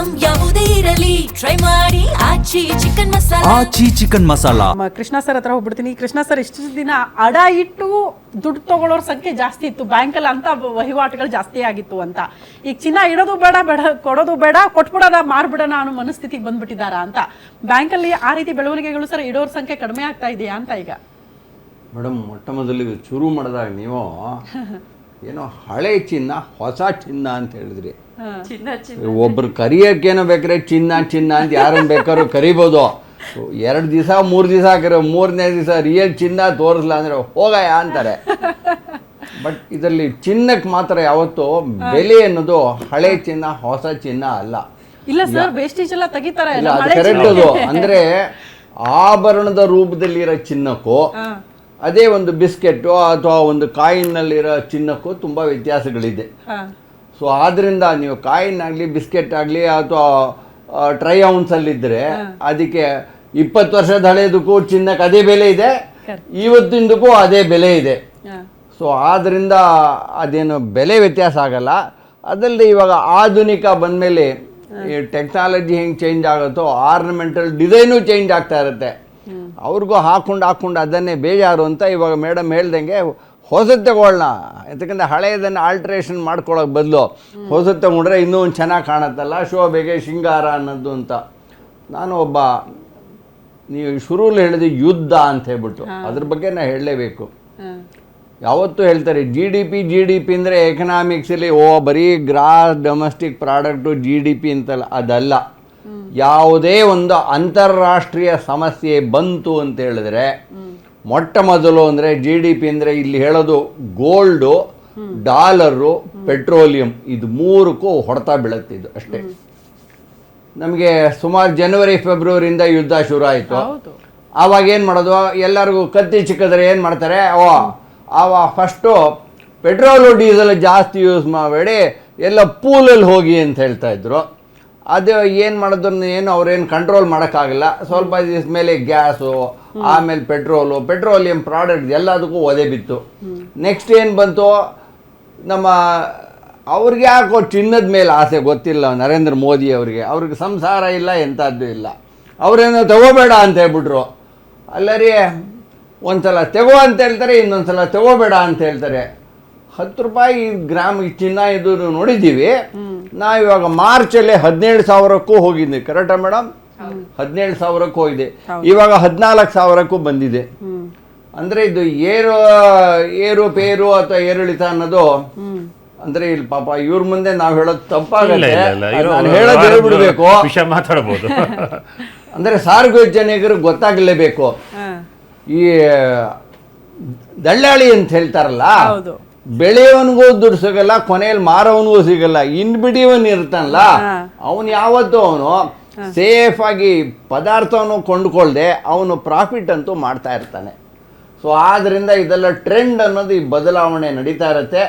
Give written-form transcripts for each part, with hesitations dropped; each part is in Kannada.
ಐಟಂ ಯಾವುದೇ ಇರಲಿ ಟ್ರೈ ಮಾಡಿ ಆಚಿ ಚಿಕನ್ ಮಸಾಲಾ. ಆಚಿ ಚಿಕನ್ ಮಸಾಲಾ. ಕೃಷ್ಣ ಸರ್ ಹತ್ರ ಹೋಗ್ಬಿಡ್ತೀನಿ. ಕೃಷ್ಣ ಸರ್ ಇಷ್ಟು ದಿನ ಅಡ ಇಟ್ಟು ದುಡ್ಡು ತಗೊಳ್ಳೋರ್ ಸಂಖ್ಯೆ ಜಾಸ್ತಿ ಇತ್ತು, ಬ್ಯಾಂಕಲ್ಲಿ ಅಂತ ವಹಿವಾಟುಗಳು ಜಾಸ್ತಿ ಆಗಿತ್ತು ಅಂತ. ಈಗ ಚಿನ್ನ ಇಡೋದು ಬೇಡ, ಕೊಡೋದು ಬೇಡ, ಕೊಟ್ಬಿಡೋಣ, ಮಾರ್ಬಿಡೋಣ ಅನ್ನೋ ಮನಸ್ಥಿತಿಗೆ ಬಂದ್ಬಿಟ್ಟಿದಾರ ಅಂತ. ಬ್ಯಾಂಕಲ್ಲಿ ಆ ರೀತಿ ಬೆಳವಣಿಗೆಗಳು ಸರ್ ಇಡೋರ್ ಸಂಖ್ಯೆ ಕಡಿಮೆ ಆಗ್ತಾ ಇದೆಯಾ ಅಂತ ಈಗ? ಮೇಡಮ್, ಮೊಟ್ಟ ಮೊದಲಿಗೆ ಶುರು ಮಾಡಿದಾಗ ನೀವು ಏನೋ ಹಳೆ ಚಿನ್ನ ಹೊಸ ಚಿನ್ನ ಅಂತ ಹೇಳಿದ್ರಿ. ಒಬ್ರು ಕರಿಯೋಕ್ಕೇನೋ ಬೇಕಾರೆ ಚಿನ್ನ ಚಿನ್ನ ಅಂತ ಯಾರನ್ನು ಬೇಕಾದ್ರೂ ಕರಿಬೋದು. 2 ದಿವಸ 3 ದಿವಸ ಹಾಕಿರೋ 3ನೇ ದಿವಸ ರಿಯಲ್ ಚಿನ್ನ ತೋರಿಸ್ಲ ಅಂದರೆ ಹೋಗಯ ಅಂತಾರೆ. ಬಟ್ ಇದರಲ್ಲಿ ಚಿನ್ನಕ್ಕೆ ಮಾತ್ರ ಯಾವತ್ತೂ ಬೆಲೆ ಅನ್ನೋದು ಹಳೆ ಚಿನ್ನ ಹೊಸ ಚಿನ್ನ ಅಲ್ಲ. ಇಲ್ಲ ಸರ್, ವೇಸ್ಟೇಜ್ ಎಲ್ಲ ತೆಗಿತಾರೆ. ಇಲ್ಲ, ಅದು ಕರೆಕ್ಟ್. ಅದು ಅಂದರೆ ಆಭರಣದ ರೂಪದಲ್ಲಿರೋ ಚಿನ್ನಕ್ಕೂ ಅದೇ ಒಂದು ಬಿಸ್ಕೆಟ್ಟು ಅಥವಾ ಒಂದು ಕಾಯಿನ್ನಲ್ಲಿರೋ ಚಿನ್ನಕ್ಕೂ ತುಂಬ ವ್ಯತ್ಯಾಸಗಳಿದೆ. ಸೊ ಆದ್ದರಿಂದ ನೀವು ಕಾಯಿನ್ ಆಗಲಿ ಬಿಸ್ಕೆಟ್ ಆಗಲಿ ಅಥವಾ ಟ್ರೈ ಔನ್ಸಲ್ಲಿದ್ದರೆ ಅದಕ್ಕೆ 20 ವರ್ಷದ ಹಳೆಯದಕ್ಕೂ ಚಿನ್ನಕ್ಕೆ ಅದೇ ಬೆಲೆ ಇದೆ, ಇವತ್ತಿಂದಕ್ಕೂ ಅದೇ ಬೆಲೆ ಇದೆ. ಸೊ ಆದ್ದರಿಂದ ಅದೇನು ಬೆಲೆ ವ್ಯತ್ಯಾಸ ಆಗಲ್ಲ. ಅದಲ್ಲದೆ ಇವಾಗ ಆಧುನಿಕ ಬಂದಮೇಲೆ ಈ ಟೆಕ್ನಾಲಜಿ ಹೆಂಗೆ ಚೇಂಜ್ ಆಗುತ್ತೋ ಆರ್ನಮೆಂಟಲ್ ಡಿಸೈನು ಚೇಂಜ್ ಆಗ್ತಾ ಇರುತ್ತೆ. ಅವ್ರಿಗೂ ಹಾಕ್ಕೊಂಡು ಅದನ್ನೇ ಬೇಜಾರು ಅಂತ ಇವಾಗ ಮೇಡಮ್ ಹೇಳ್ದಂಗೆ ಹೊಸದು ತಗೊಳ್ಳೋಣ. ಯಾಕಂದರೆ ಹಳೆಯದನ್ನು ಆಲ್ಟ್ರೇಷನ್ ಮಾಡ್ಕೊಳ್ಳೋಕೆ ಬದಲು ಹೊಸದು ತಗೊಂಡ್ರೆ ಇನ್ನೂ ಒಂದು ಚೆನ್ನಾಗಿ ಕಾಣುತ್ತಲ್ಲ, ಶೋಭೆಗೆ ಶೃಂಗಾರ ಅನ್ನೋದು ಅಂತ. ನಾನು ನೀವು ಶುರುಲಿ ಹೇಳಿದ ಯುದ್ಧ ಅಂತ ಹೇಳ್ಬಿಟ್ಟು ಅದ್ರ ಬಗ್ಗೆ ನಾನು ಹೇಳಲೇಬೇಕು. ಯಾವತ್ತೂ ಹೇಳ್ತಾರೆ ಜಿ ಡಿ ಪಿ ಅಂದರೆ ಎಕನಾಮಿಕ್ಸಲ್ಲಿ ಬರೀ ಗ್ರಾಸ್ ಡೊಮೆಸ್ಟಿಕ್ ಪ್ರಾಡಕ್ಟು GDP ಅಂತಲ್ಲ, ಅದಲ್ಲ. ಯಾವುದೇ ಒಂದು ಅಂತಾರಾಷ್ಟ್ರೀಯ ಸಮಸ್ಯೆ ಬಂತು ಅಂತ ಹೇಳಿದ್ರೆ ಮೊಟ್ಟ ಮೊದಲು ಅಂದರೆ GDP ಅಂದರೆ ಇಲ್ಲಿ ಹೇಳೋದು ಗೋಲ್ಡು, ಡಾಲರು, ಪೆಟ್ರೋಲಿಯಂ, ಇದು 3ಕ್ಕೂ ಹೊಡೆತ ಬೀಳುತ್ತಿದ್ದು ಅಷ್ಟೇ. ನಮಗೆ ಸುಮಾರು ಜನವರಿ ಫೆಬ್ರವರಿಯಿಂದ ಯುದ್ಧ ಶುರು ಆಯಿತು. ಆವಾಗ ಏನು ಮಾಡೋದು, ಎಲ್ಲರಿಗೂ ಕತ್ತಿ ಚಿಕ್ಕಿದ್ರೆ ಏನು ಮಾಡ್ತಾರೆ, ಆವಾಗ ಫಸ್ಟು ಪೆಟ್ರೋಲು ಡೀಸೆಲ್ ಜಾಸ್ತಿ ಯೂಸ್ ಮಾಡಬೇಡಿ, ಎಲ್ಲ ಪೂಲಲ್ಲಿ ಹೋಗಿ ಅಂತ ಹೇಳ್ತಾಯಿದ್ರು. ಅದು ಏನು ಮಾಡೋದನ್ನು ಅವ್ರೇನು ಕಂಟ್ರೋಲ್ ಮಾಡೋಕ್ಕಾಗಲ್ಲ. ಸ್ವಲ್ಪ ದಿವಸ ಮೇಲೆ ಗ್ಯಾಸು, ಆಮೇಲೆ ಪೆಟ್ರೋಲಿಯಂ ಪ್ರಾಡಕ್ಟ್ ಎಲ್ಲದಕ್ಕೂ ಒದೆ ಬಿತ್ತು. ನೆಕ್ಸ್ಟ್ ಏನು ಬಂತು, ಅವ್ರಿಗೆ ಯಾಕೋ ಚಿನ್ನದ ಮೇಲೆ ಆಸೆ ಗೊತ್ತಿಲ್ಲ ನರೇಂದ್ರ ಮೋದಿ ಅವ್ರಿಗೆ ಸಂಸಾರ ಇಲ್ಲ, ಎಂಥದ್ದು ಇಲ್ಲ. ಅವರೇನೋ ತಗೋಬೇಡ ಅಂತ ಹೇಳ್ಬಿಟ್ರು. ಅಲ್ಲರಿ ಒಂದ್ಸಲ ತಗೋ ಅಂತ ಹೇಳ್ತಾರೆ, ಇನ್ನೊಂದು ಸಲ ತಗೋಬೇಡ ಅಂತ ಹೇಳ್ತಾರೆ. 10 ರೂಪಾಯಿ ಗ್ರಾಮ್ ಚಿನ್ನ ಇದು ನೋಡಿದ್ದೀವಿ. ನಾವಿವಾಗ ಮಾರ್ಚಲ್ಲೇ 17,000ಕ್ಕೂ ಹೋಗಿದ್ವಿ. ಕರೆಕ್ಟಾ ಮೇಡಮ್? 17,000ಕ್ಕೂ ಹೋಗಿದೆ. ಇವಾಗ 14,000ಕ್ಕೂ ಬಂದಿದೆ. ಅಂದರೆ ಇದು ಏರುಪೇರು ಅಥವಾ ಏರಿಳಿತ ಅನ್ನೋದು ಅಂದ್ರೆ ಇಲ್ಲಿ ಪಾಪ ಇವ್ರ ಮುಂದೆ ನಾವು ಹೇಳೋದು ತಪ್ಪಾಗತ್ತೆ, ನಾನು ಹೇಳೋದು ಹೇಳ್ಬಿಡ್ಬೇಕು, ವಿಷಯ ಮಾತಾಡಬಹುದು. ಅಂದರೆ ಸಾರ್ವಜನಿಕರಿಗೆ ಗೊತ್ತಾಗಲೇಬೇಕು. ಈ ದಳ್ಳಾಳಿ ಅಂತ ಹೇಳ್ತಾರಲ್ಲ, ಬೆಳೆಯವನಿಗೂ ದುಡ್ಡು ಸಿಗಲ್ಲ, ಕೊನೆಯಲ್ಲಿ ಮಾರವನಿಗೂ ಸಿಗಲ್ಲ. ಬಿಡಿಯವನು ಇರ್ತಾನಲ್ಲ, ಅವನು ಯಾವತ್ತೂ ಸೇಫ್ ಆಗಿ ಪದಾರ್ಥವನ್ನು ಕೊಂಡುಕೊಳ್ಳದೆ ಅವನು ಪ್ರಾಫಿಟ್ ಅಂತೂ ಮಾಡ್ತಾ ಇರ್ತಾನೆ. ಸೊ ಆದ್ದರಿಂದ ಇದೆಲ್ಲ ಟ್ರೆಂಡ್ ಅನ್ನೋದು ಈ ಬದಲಾವಣೆ ನಡೀತಾ ಇರುತ್ತೆ.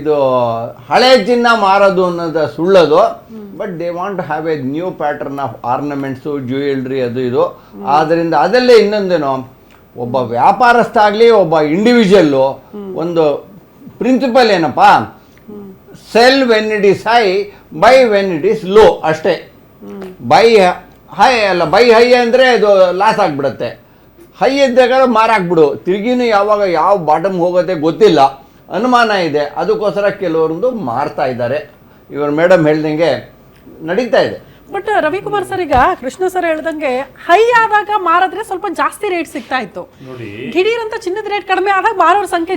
ಇದು ಹಳೆ ಚಿನ್ನ ಮಾರೋದು ಅನ್ನೋದು ಸುಳ್ಳದು. But they want to have a new pattern of ornaments, jewellery, ಅದು ಇದು. ಆದ್ದರಿಂದ ಅದಲ್ಲೇ ಇನ್ನೊಂದೇನು, ಒಬ್ಬ ವ್ಯಾಪಾರಸ್ಥ ಆಗಲಿ ಒಬ್ಬ ಇಂಡಿವಿಜುವಲ್ಲು ಒಂದು ಪ್ರಿನ್ಸಿಪಲ್ ಏನಪ್ಪ, cell when it is high, by when it is low ಅಷ್ಟೇ. ಬೈ ಹೈ ಅಂದರೆ ಅದು ಲಾಸ್ ಆಗಿಬಿಡುತ್ತೆ. ಹೈ ಇದ್ದಾಗ ಮಾರಾಕ್ಬಿಡು, ತಿರುಗಿನೂ ಯಾವಾಗ ಯಾವ ಬಾಟಮ್ ಹೋಗುತ್ತೆ ಗೊತ್ತಿಲ್ಲ, ಅನುಮಾನ ಇದೆ. ಅದಕ್ಕೋಸ್ಕರ ಕೆಲವರೊಂದು ಮಾರ್ತಾ ಇದ್ದಾರೆ. ಇವರು ಮೇಡಮ್ ಹೇಳ್ದಂಗೆ ನಡೀತಾ ಇದೆ. ಬಟ್ ರವಿಕುಮಾರ್ ಸರ್, ಈಗ ಕೃಷ್ಣ ಸರ್ ಹೇಳ್ದಂಗೆ ಹೈ ಆದಾಗ ಮಾರಿದ್ರೆ ಸ್ವಲ್ಪ ಜಾಸ್ತಿ ರೇಟ್ ಸಿಗ್ತಾ ಇತ್ತು. ದಿಢೀರ್ ಅಂತ ಚಿನ್ನದ ರೇಟ್ ಕಡಿಮೆ ಆದಾಗ ಮಾರೋರ ಸಂಖ್ಯೆ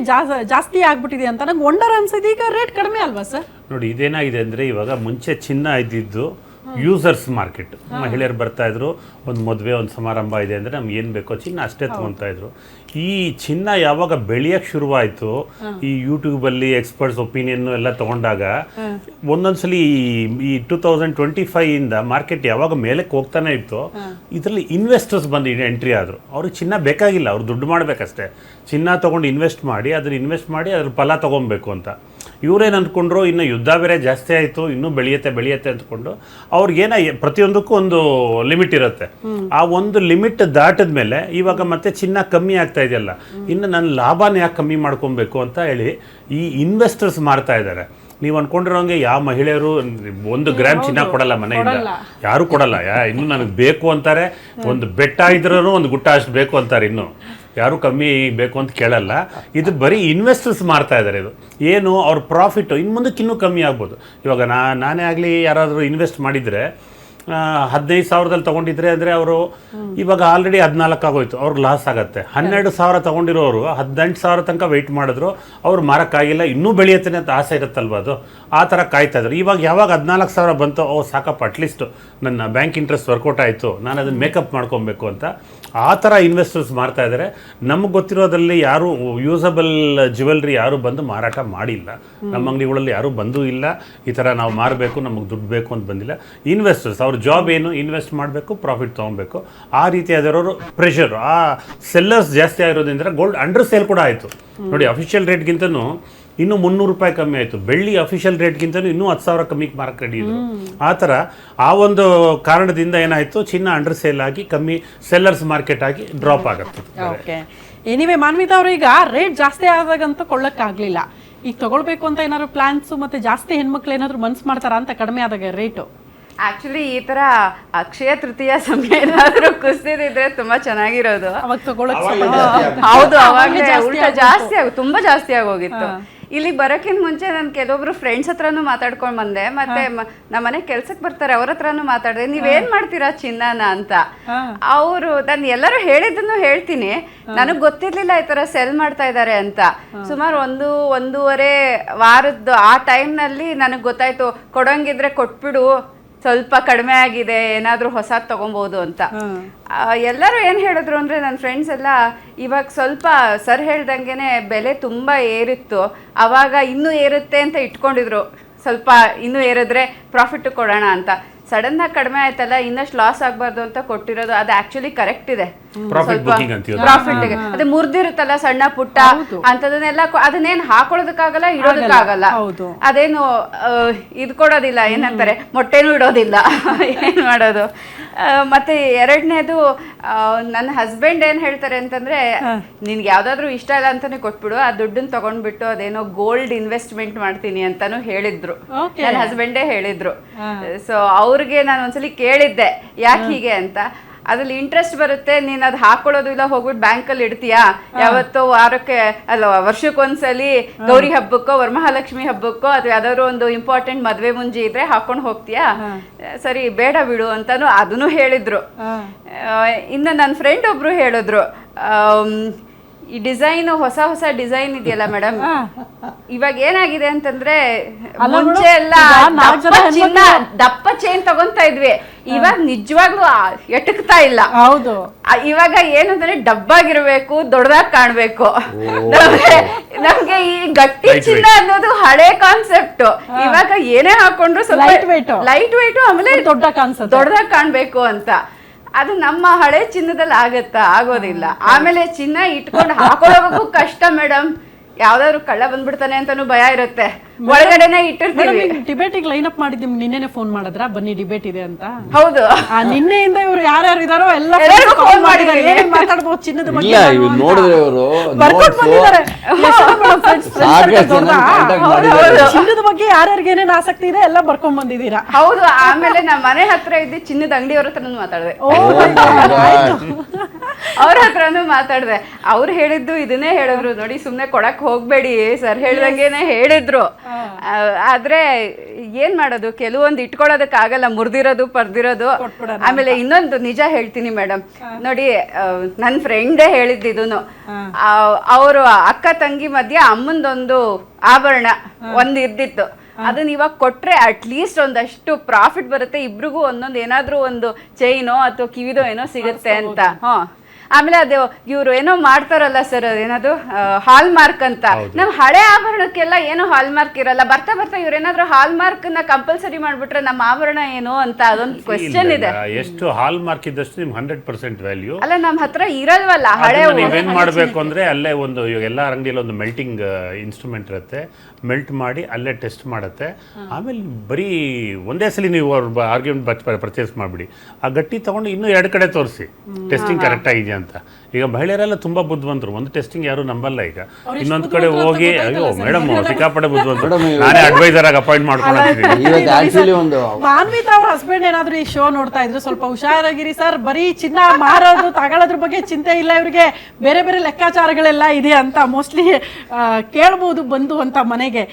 ಜಾಸ್ತಿ ಆಗ್ಬಿಟ್ಟಿದೆ ಅಂತ ನಂಗೆ ವಂಡರ್ ಅನ್ಸಿದೆ. ಈಗ ರೇಟ್ ಕಡಿಮೆ ಅಲ್ವಾ ಸರ್? ನೋಡಿ, ಇದೇನಾಗಿದೆ ಅಂದರೆ ಇವಾಗ ಮುಂಚೆ ಚಿನ್ನ ಇದ್ದಿದ್ದು ಯೂಸರ್ಸ್ ಮಾರ್ಕೆಟ್. ಮಹಿಳೆಯರು ಬರ್ತಾ ಇದ್ರು, ಒಂದು ಮದುವೆ ಒಂದು ಸಮಾರಂಭ ಇದೆ ಅಂದರೆ ನಮ್ಗೆ ಏನು ಬೇಕೋ ಚಿನ್ನ ಅಷ್ಟೇ ತೊಗೊತಾ ಇದ್ರು. ಈ ಚಿನ್ನ ಯಾವಾಗ ಬೆಳೆಯೋಕ್ಕೆ ಶುರುವಾಯಿತು, ಈ ಯೂಟ್ಯೂಬಲ್ಲಿ ಎಕ್ಸ್ಪರ್ಟ್ಸ್ ಒಪಿನಿಯನ್ ಎಲ್ಲ ತೊಗೊಂಡಾಗ ಒಂದೊಂದ್ಸಲಿ ಈ 2025 ಮಾರ್ಕೆಟ್ ಯಾವಾಗ ಮೇಲಕ್ಕೆ ಹೋಗ್ತಾನೆ ಇತ್ತು, ಇದರಲ್ಲಿ ಇನ್ವೆಸ್ಟರ್ಸ್ ಬಂದು ಎಂಟ್ರಿ ಆದರು. ಅವ್ರಿಗೆ ಚಿನ್ನ ಬೇಕಾಗಿಲ್ಲ, ಅವ್ರು ದುಡ್ಡು ಮಾಡಬೇಕಷ್ಟೇ. ಚಿನ್ನ ತೊಗೊಂಡು ಇನ್ವೆಸ್ಟ್ ಮಾಡಿ ಅದ್ರ ಫಲ ತೊಗೊಬೇಕು ಅಂತ. ಇವರೇನು ಅಂದ್ಕೊಂಡ್ರು, ಇನ್ನು ಯುದ್ಧ ಬೇರೆ ಜಾಸ್ತಿ ಆಯಿತು, ಇನ್ನೂ ಬೆಳೆಯುತ್ತೆ ಅಂದ್ಕೊಂಡು ಅವ್ರಿಗೇನ ಪ್ರತಿಯೊಂದಕ್ಕೂ ಒಂದು ಲಿಮಿಟ್ ಇರುತ್ತೆ. ಆ ಒಂದು ಲಿಮಿಟ್ ದಾಟಿದ ಮೇಲೆ ಇವಾಗ ಮತ್ತೆ ಚಿನ್ನ ಕಮ್ಮಿ ಆಗ್ತಾ ಇದೆಯಲ್ಲ, ಇನ್ನು ನನ್ನ ಲಾಭನ ಯಾಕೆ ಕಮ್ಮಿ ಮಾಡ್ಕೊಬೇಕು ಅಂತ ಹೇಳಿ ಈ ಇನ್ವೆಸ್ಟರ್ಸ್ ಮಾರ್ತಾ ಇದ್ದಾರೆ. ನೀವು ಅನ್ಕೊಂಡಿರೋಂಗೆ ಯಾವ ಮಹಿಳೆಯರು 1 ಗ್ರಾಮ್ ಚಿನ್ನ ಕೊಡಲ್ಲ ಮನೆಯಿಂದ, ಯಾರು ಕೊಡಲ್ಲ. ಇನ್ನು ನನಗೆ ಬೇಕು ಅಂತಾರೆ, ಒಂದು ಬೆಟ್ಟ ಇದ್ರೂ ಒಂದು ಗುಟ್ಟ ಅಷ್ಟು ಬೇಕು ಅಂತಾರೆ, ಇನ್ನು ಯಾರು ಕಮ್ಮಿ ಬೇಕು ಅಂತ ಕೇಳಲ್ಲ. ಇದು ಬರೀ ಇನ್ವೆಸ್ಟರ್ಸ್ ಮಾಡ್ತಾ ಇದ್ದಾರೆ. ಇದು ಏನು ಅವ್ರ ಪ್ರಾಫಿಟ್ಟು ಇನ್ನು ಮುಂದಕ್ಕೆ ಇನ್ನೂ ಕಮ್ಮಿ ಆಗ್ಬೋದು. ಇವಾಗ ನಾನೇ ಆಗಲಿ ಯಾರಾದರೂ ಇನ್ವೆಸ್ಟ್ ಮಾಡಿದರೆ 15,000ದಲ್ಲಿ ತೊಗೊಂಡಿದ್ರೆ ಅಂದರೆ ಅವರು ಇವಾಗ ಆಲ್ರೆಡಿ 14 ಆಗೋಯ್ತು, ಅವ್ರಿಗೆ ಲಾಸ್ ಆಗುತ್ತೆ. 12,000 ತೊಗೊಂಡಿರೋರು 18,000 ತನಕ ವೆಯ್ಟ್ ಮಾಡಿದ್ರು, ಅವ್ರು ಮಾರಕ್ಕಾಗಿಲ್ಲ, ಇನ್ನೂ ಬೆಳೆಯುತ್ತೆ ಅಂತ ಆಸೆ ಇರುತ್ತಲ್ವ, ಅದು ಆ ಥರ ಕಾಯ್ತಾಯಿದ್ರು. ಇವಾಗ ಯಾವಾಗ 14,000 ಬಂತು, ಸಾಕಪ್ಪ ಅಟ್ಲೀಸ್ಟ್ ನನ್ನ ಬ್ಯಾಂಕ್ ಇಂಟ್ರೆಸ್ಟ್ ವರ್ಕೌಟ್ ಆಯಿತು, ನಾನು ಅದನ್ನು ಮೇಕಪ್ ಮಾಡ್ಕೊಬೇಕು ಅಂತ ಆ ಥರ ಇನ್ವೆಸ್ಟರ್ಸ್ ಮಾಡ್ತಾ ಇದ್ದಾರೆ. ನಮಗೆ ಗೊತ್ತಿರೋದ್ರಲ್ಲಿ ಯಾರು ಯೂಸಬಲ್ ಜ್ಯುವೆಲ್ರಿ ಯಾರು ಬಂದು ಮಾರಾಟ ಮಾಡಿಲ್ಲ, ನಮ್ಮ ಅಂಗಡಿಗಳಲ್ಲಿ ಯಾರೂ ಬಂದೂ ಇಲ್ಲ. ಈ ಥರ ನಾವು ಮಾರಬೇಕು, ನಮಗೆ ದುಡ್ಡು ಬೇಕು ಅಂತ ಬಂದಿಲ್ಲ. ಇನ್ವೆಸ್ಟರ್ಸ್ ಅವ್ರ ಜಾಬ್ ಏನು, ಇನ್ವೆಸ್ಟ್ ಮಾಡಬೇಕು, ಪ್ರಾಫಿಟ್ ತೊಗೊಬೇಕು. ಆ ರೀತಿ ಆದವರು ಪ್ರೆಷರ್, ಆ ಸೆಲ್ಲರ್ಸ್ ಜಾಸ್ತಿ ಆಗಿರೋದ್ರಿಂದ ಗೋಲ್ಡ್ ಅಂಡರ್ ಸೇಲ್ ಕೂಡ ಆಯಿತು. ನೋಡಿ, ಅಫಿಷಿಯಲ್ ರೇಟ್ಗಿಂತನೂ ಇನ್ನೂ 300 ರೂಪಾಯಿ ಕಮ್ಮಿ ಆಯಿತು. ಬೆಳ್ಳಿ ಅಫಿಷಿಯಲ್ ರೇಟ್ಗಿಂತನೂ ಇನ್ನೂ 10,000 ಕಮ್ಮಿಗೆ ಮಾರಕ್ಕೆ ರೆಡಿ ಇದ್ರು. ಆ ಥರ ಆ ಒಂದು ಕಾರಣದಿಂದ ಏನಾಯಿತು, ಚಿನ್ನ ಅಂಡರ್ ಸೇಲ್ ಆಗಿ ಕಮ್ಮಿ ಸೆಲ್ಲರ್ಸ್ ಮಾರ್ಕೆಟ್ ಆಗಿ ಡ್ರಾಪ್ ಆಗುತ್ತೆ. ಓಕೆ, ಎನಿವೆ ಮಾನ್ವಿತಾ ಅವರು ಈಗ ರೇಟ್ ಜಾಸ್ತಿ ಆದಾಗಂತೂ ಕೊಳ್ಳಕ್ಕಾಗಲಿಲ್ಲ. ಈಗ ತಗೊಳ್ಬೇಕು ಅಂತ ಏನಾದ್ರು ಪ್ಲಾನ್ಸು ಮತ್ತೆ ಜಾಸ್ತಿ ಹೆಣ್ಮಕ್ಳು ಏನಾದ್ರು ಮನ್ಸು ಮಾಡ್ತಾರಾ ಅಂತ ಕಡಿಮೆ ಆದಾಗ ರೇಟು? ಆಕ್ಚುಲಿ ಈ ತರ ಅಕ್ಷಯ ತೃತೀಯ ಸಮಯ ಏನಾದ್ರೂ ಕುಸಿದಿದ್ರೆ ತುಂಬಾ ಚೆನ್ನಾಗಿರೋದು. ಅವಾಗ ತಗೊಳಕ್ ಹೌದು, ಅವಾಗಲೇ ಉಲ್ಟಾ ಜಾಸ್ತಿ ತುಂಬಾ ಜಾಸ್ತಿ ಆಗೋಗಿತ್ತು. ಇಲ್ಲಿ ಬರೋಕ್ಕಿಂತ ಮುಂಚೆ ನಾನು ಕೆಲವೊಬ್ರು ಫ್ರೆಂಡ್ಸ್ ಹತ್ರನೂ ಮಾತಾಡ್ಕೊಂಡು ಬಂದೆ, ಮತ್ತೆ ನಮ್ಮ ಮನೆ ಕೆಲ್ಸಕ್ಕೆ ಬರ್ತಾರೆ, ಅವ್ರ ಹತ್ರನೂ ಮಾತಾಡಿದೆ, ನೀವೇನ್ ಮಾಡ್ತೀರಾ ಚಿನ್ನನ ಅಂತ. ಅವರು ನಾನು ಎಲ್ಲರೂ ಹೇಳಿದ್ದನ್ನು ಹೇಳ್ತೀನಿ, ನನಗ್ ಗೊತ್ತಿರ್ಲಿಲ್ಲ ಈ ತರ ಸೆಲ್ ಮಾಡ್ತಾ ಇದ್ದಾರೆ ಅಂತ. ಸುಮಾರು 1-1.5 ವಾರದ್ದು ಆ ಟೈಮ್ನಲ್ಲಿ ನನಗೆ ಗೊತ್ತಾಯ್ತು, ಕೊಡೋಂಗಿದ್ರೆ ಕೊಟ್ಬಿಡು, ಸ್ವಲ್ಪ ಕಡಿಮೆ ಆಗಿದೆ, ಏನಾದರೂ ಹೊಸದು ತೊಗೊಬೋದು ಅಂತ. ಎಲ್ಲರೂ ಏನು ಹೇಳಿದ್ರು ಅಂದರೆ, ನನ್ನ ಫ್ರೆಂಡ್ಸ್ ಎಲ್ಲ ಇವಾಗ ಸ್ವಲ್ಪ ಸರ್ ಹೇಳ್ದಂಗೆ ಬೆಲೆ ತುಂಬ ಏರಿತ್ತು, ಆವಾಗ ಇನ್ನೂ ಏರುತ್ತೆ ಅಂತ ಇಟ್ಕೊಂಡಿದ್ರು, ಸ್ವಲ್ಪ ಇನ್ನೂ ಏರಿದ್ರೆ ಪ್ರಾಫಿಟ್ ಕೊಡೋಣ ಅಂತ. ಸಡನ್ನಾಗಿ ಕಡಿಮೆ ಆಯ್ತಲ್ಲ, ಇನ್ನಷ್ಟು ಲಾಸ್ ಆಗಬಾರ್ದು ಅಂತ ಕೊಟ್ಟಿರೋದು. ಅದು ಆಕ್ಚುಲಿ ಕರೆಕ್ಟ್ ಇದೆ, ಪ್ರಾಫಿಟ್ಗೆ. ಅದೇ ಮುರಿದಿರುತ್ತಲ್ಲ ಸಣ್ಣ ಪುಟ್ಟ ಅಂತದನ್ನೆಲ್ಲ, ಅದನ್ನೇನು ಹಾಕೊಳ್ಳೋದಕ್ಕಾಗಲ್ಲ, ಇಡೋದಕ್ಕಾಗಲ್ಲ. ಅದೇನು ಇದು ಕೊಡೋದಿಲ್ಲ, ಏನಂತಾರೆ ಮೊಟ್ಟೆನೂ ಇಡೋದಿಲ್ಲ. ಏನ್ ಮಾಡೋದು? ಮತ್ತೆ ಎರಡನೇದು, ನನ್ನ ಹಸ್ಬೆಂಡ್ ಏನ್ ಹೇಳ್ತಾರೆ ಅಂತಂದ್ರೆ, ನಿನ್ಗೆ ಯಾವ್ದಾದ್ರು ಇಷ್ಟ ಇಲ್ಲ ಅಂತಾನೆ ಕೊಟ್ಬಿಡು, ಆ ದುಡ್ಡನ್ನ ತಗೊಂಡ್ಬಿಟ್ಟು ಅದೇನೋ ಗೋಲ್ಡ್ ಇನ್ವೆಸ್ಟ್ಮೆಂಟ್ ಮಾಡ್ತೀನಿ ಅಂತಾನು ಹೇಳಿದ್ರು. ನನ್ನ ಹಸ್ಬೆಂಡೇ ಹೇಳಿದ್ರು. ಸೊ ಅವ್ರಿಗೆ ನಾನು ಒಂದ್ಸಲಿ ಕೇಳಿದ್ದೆ ಯಾಕೆ ಹೀಗೆ ಅಂತ. ಅದ್ರಲ್ಲಿ ಇಂಟ್ರೆಸ್ಟ್ ಬರುತ್ತೆ, ನೀನ್ ಅದು ಹಾಕೊಳ್ಳೋದು ಇಲ್ಲ, ಹೋಗ್ಬಿಟ್ಟು ಬ್ಯಾಂಕಲ್ಲಿ ಇಡ್ತೀಯಾ, ಯಾವತ್ತೋ ವಾರಕ್ಕೆ ಅಲ್ಲ ವರ್ಷಕ್ಕೊಂದ್ಸಲಿ ಗೌರಿ ಹಬ್ಬಕ್ಕೋ ವರಮಹಾಲಕ್ಷ್ಮಿ ಹಬ್ಬಕ್ಕೋ ಅಥವಾ ಯಾವ್ದಾದ್ರು ಒಂದು ಇಂಪಾರ್ಟೆಂಟ್ ಮದ್ವೆ ಮುಂಜಿ ಇದ್ರೆ ಹಾಕೊಂಡು ಹೋಗ್ತೀಯಾ, ಸರಿ ಬೇಡ ಬಿಡು ಅಂತಾನು ಅದನ್ನು ಹೇಳಿದ್ರು. ಇನ್ನು ನನ್ನ ಫ್ರೆಂಡ್ ಒಬ್ರು ಹೇಳಿದ್ರು, ಈ ಡಿಸೈನ್ ಹೊಸ ಡಿಸೈನ್ ಇದೆಯಲ್ಲ ಮೇಡಮ್, ಇವಾಗ ಏನಾಗಿದೆ ಅಂತಂದ್ರೆ, ಮುಂಚೆ ಎಲ್ಲ ದಪ್ಪ ಚೈನ್ ತಗೊಂತಾ ಇದ್ವಿ, ಇವಾಗ ನಿಜವಾಗ್ಲೂ ಎಟಕ್ತಾ ಇಲ್ಲ. ಹೌದು, ಇವಾಗ ಏನಂದ್ರೆ ಡಬ್ಬಾಗಿರ್ಬೇಕು, ದೊಡ್ಡದಾಗಿ ಕಾಣ್ಬೇಕು. ನಮ್ಗೆ ಈ ಗಟ್ಟಿ ಚಿನ್ನ ಅನ್ನೋದು ಹಳೆ ಕಾನ್ಸೆಪ್ಟ್. ಇವಾಗ ಏನೇ ಹಾಕೊಂಡ್ರು ಸ್ವಲ್ಪ ಲೈಟ್ ವೆಯ್ಟ್, ಆಮೇಲೆ ದೊಡ್ಡದಾಗಿ ಕಾಣ್ಬೇಕು ಅಂತ. ಅದು ನಮ್ಮ ಹಳೆ ಚಿನ್ನದಲ್ಲಿ ಆಗೋದಿಲ್ಲ. ಆಮೇಲೆ ಚಿನ್ನ ಇಟ್ಕೊಂಡು ಹಾಕೊಳ್ಳೋಕ್ಕೂ ಕಷ್ಟ ಮೇಡಮ್, ಯಾವ್ದಾದ್ರು ಕಳ್ಳ ಬಂದ್ಬಿಡ್ತಾನೆ ಅಂತಾನು ಭಯ ಇರುತ್ತೆ, ಒಳಗಡೆನೆ ಇಟ್ಟಿರ್ತೀವಿ. ಡಿಬೇಟಿಗೆ ಲೈನ್ ಅಪ್ ಮಾಡಿದ್ವಿ, ನಿನ್ನೆನೆ ಫೋನ್ ಮಾಡಿದ್ರಾ ಬನ್ನಿ ಡಿಬೇಟ್ ಇದೆ ಅಂತ? ಹೌದು, ನಿನ್ನೆಯಿಂದ ಇವ್ರು ಯಾರ್ಯಾರು ಇದಾರೋ ಎಲ್ಲ ಫೋನ್ ಮಾಡಿದ್ದಾರೆ. ಏನ್ ಮಾತಾಡ್ಬೋದು ಚಿನ್ನದ ಬಗ್ಗೆ ನೋಡಿದ್ರೆ ಅವರು ಬರ್ಕೊಂಡು ಬಂದಿದ್ದಾರೆ. ಚಿನ್ನದ ಬಗ್ಗೆ ಯಾರ್ಯಾರಿಗೆ ಏನೇನು ಆಸಕ್ತಿ ಇದೆ ಎಲ್ಲ ಬರ್ಕೊಂಡ್ ಬಂದಿದ್ದೀರಾ? ಹೌದು. ಆಮೇಲೆ ನಮ್ಮ ಮನೆ ಹತ್ರ ಇದ್ದು ಚಿನ್ನದ ಅಂಗಡಿಯವ್ರ ಹತ್ರನೂ ಮಾತಾಡಿದೆ, ಅವ್ರ ಹತ್ರನೂ ಮಾತಾಡಿದೆ. ಅವ್ರು ಹೇಳಿದ್ದು ಇದನ್ನೇ ಹೇಳಿದ್ರು, ನೋಡಿ ಸುಮ್ನೆ ಕೊಡಕ್ ಹೋಗ್ಬೇಡಿ, ಸರ್ ಹೇಳ್ದಂಗೆನೆ ಹೇಳಿದ್ರು. ಆದ್ರೆ ಏನ್ ಮಾಡೋದು, ಕೆಲವೊಂದು ಇಟ್ಕೊಳ್ಳೋದಕ್ಕಾಗಲ್ಲ, ಮುರಿದಿರೋದು ಪರ್ದಿರೋದು. ಆಮೇಲೆ ಇನ್ನೊಂದು ನಿಜ ಹೇಳ್ತೀನಿ ಮೇಡಮ್, ನೋಡಿ ನನ್ನ ಫ್ರೆಂಡೇ ಹೇಳಿದ್ದಿದೂನು, ಅವರು ಅಕ್ಕ ತಂಗಿ ಮಧ್ಯೆ ಅಮ್ಮಂದೊಂದು ಆಭರಣ ಒಂದು ಇದ್ದಿತ್ತು, ಅದನ್ನ ಇವಾಗ ಕೊಟ್ರೆ ಅಟ್ಲೀಸ್ಟ್ ಒಂದಷ್ಟು ಪ್ರಾಫಿಟ್ ಬರುತ್ತೆ, ಇಬ್ರಿಗೂ ಒಂದೊಂದು ಏನಾದ್ರೂ ಒಂದು ಚೈನೋ ಅಥವಾ ಕಿವಿದೋ ಏನೋ ಸಿಗುತ್ತೆ ಅಂತ. ಆಮೇಲೆ ಅದು ಇವ್ರು ಏನೋ ಮಾಡ್ತಾರಲ್ಲ ಸರ್, ಏನದು ಹಾಲ್ ಮಾರ್ಕ್ ಅಂತ. ನಮ್ ಹಳೆ ಆಭರಣಕ್ಕೆಲ್ಲ ಏನೋ ಹಾಲ್ ಮಾರ್ಕ್ ಇರಲ್ಲ, ಬರ್ತಾ ಬರ್ತಾ ಇವ್ರೇನಾದ್ರೂ ಹಾಲ್ ಮಾರ್ಕ್ ನ ಕಂಪಲ್ಸರಿ ಮಾಡ್ಬಿಟ್ರೆ ನಮ್ಮ ಆಭರಣ ಏನು ಅಂತ ಅದೊಂದು ಕ್ವೆಶ್ಚನ್ ಇದೆ. ಎಷ್ಟು ಹಾಲ್ ಮಾರ್ಕ್ ಇದ್ದಷ್ಟು ನಿಮ್ಗೆ 100% ವ್ಯಾಲ್ಯೂ. ಅಲ್ಲ ನಮ್ ಹತ್ರ ಇರಲ್ವಲ್ಲ ಹಳೆ. ನೀವೇನ್ ಮಾಡ್ಬೇಕು ಅಂದ್ರೆ, ಅಲ್ಲೇ ಒಂದು ಎಲ್ಲಾ ಅಂಗಡಿಯಲ್ಲಿ ಒಂದು ಮೆಲ್ಟಿಂಗ್ ಇನ್ಸ್ಟ್ರೂಮೆಂಟ್ ಇರುತ್ತೆ, ಮೆಲ್ಟ್ ಮಾಡಿ ಅಲ್ಲೇ ಟೆಸ್ಟ್ ಮಾಡುತ್ತೆ. ಆಮೇಲೆ ಬರೀ ಒಂದೇ ಸಲ ನೀವು ಆರ್ಗ್ಯುಮೆಂಟ್ ಪರ್ಚೇಸ್ ಮಾಡಿಬಿಡಿ, ಆ ಗಟ್ಟಿ ತಗೊಂಡು ಇನ್ನೂ 2 ಕಡೆ ತೋರಿಸಿ ಟೆಸ್ಟಿಂಗ್ ಕರೆಕ್ಟ್ ಆಗಿದೆಯಾ ಅಂತ. ಅಂತ. ಈಗ ಮಹಿಳೆಯರೆಲ್ಲ ತುಂಬಾ ಬುದ್ಧಿವಂತರು. ಒಂದು ಟೆಸ್ಟಿಂಗ್ ಯಾರು ನಂಬಲ್ಲ. ಈಗ ಇನ್ನೊಂದ್ ಕಡೆ ಹೋಗಿ ಅಯ್ಯೋ ಮೇಡಮ್ ಸಿಕ್ಕಾಪಟ್ಟೆ ಬುದ್ಧಿವಂತರು, ನಾನೇ ಅಡ್ವೈಸರ್ ಆಗಿ ಅಪಾಯಿಂಟ್ ಮಾಡ್ಕೊಂಡಿದ್ದೀನಿ. ಇವತ್ತು ಆಕ್ಚುಲಿ ಒಂದು ಮಾನ್ವಿತಾ ಅವ್ರ ಹಸ್ಬೆಂಡ್ ಏನಾದ್ರು ಈ ಶೋ ನೋಡ್ತಾ ಇದ್ರು ಸ್ವಲ್ಪ ಹುಷಾರಾಗಿರಿ ಸರ್, ಬರೀ ಚಿನ್ನ ಮಾರೋದು ತಗೊಳ್ಳೋದ್ರ ಬಗ್ಗೆ ಚಿಂತೆ ಇಲ್ಲ ಇವ್ರಿಗೆ, ಬೇರೆ ಬೇರೆ ಲೆಕ್ಕಾಚಾರಗಳೆಲ್ಲ ಇದೆ ಅಂತ ಮೋಸ್ಟ್ಲಿ ಕೇಳ್ಬೋದು ಬಂದು ಅಂತ ಮನೆಗೆ.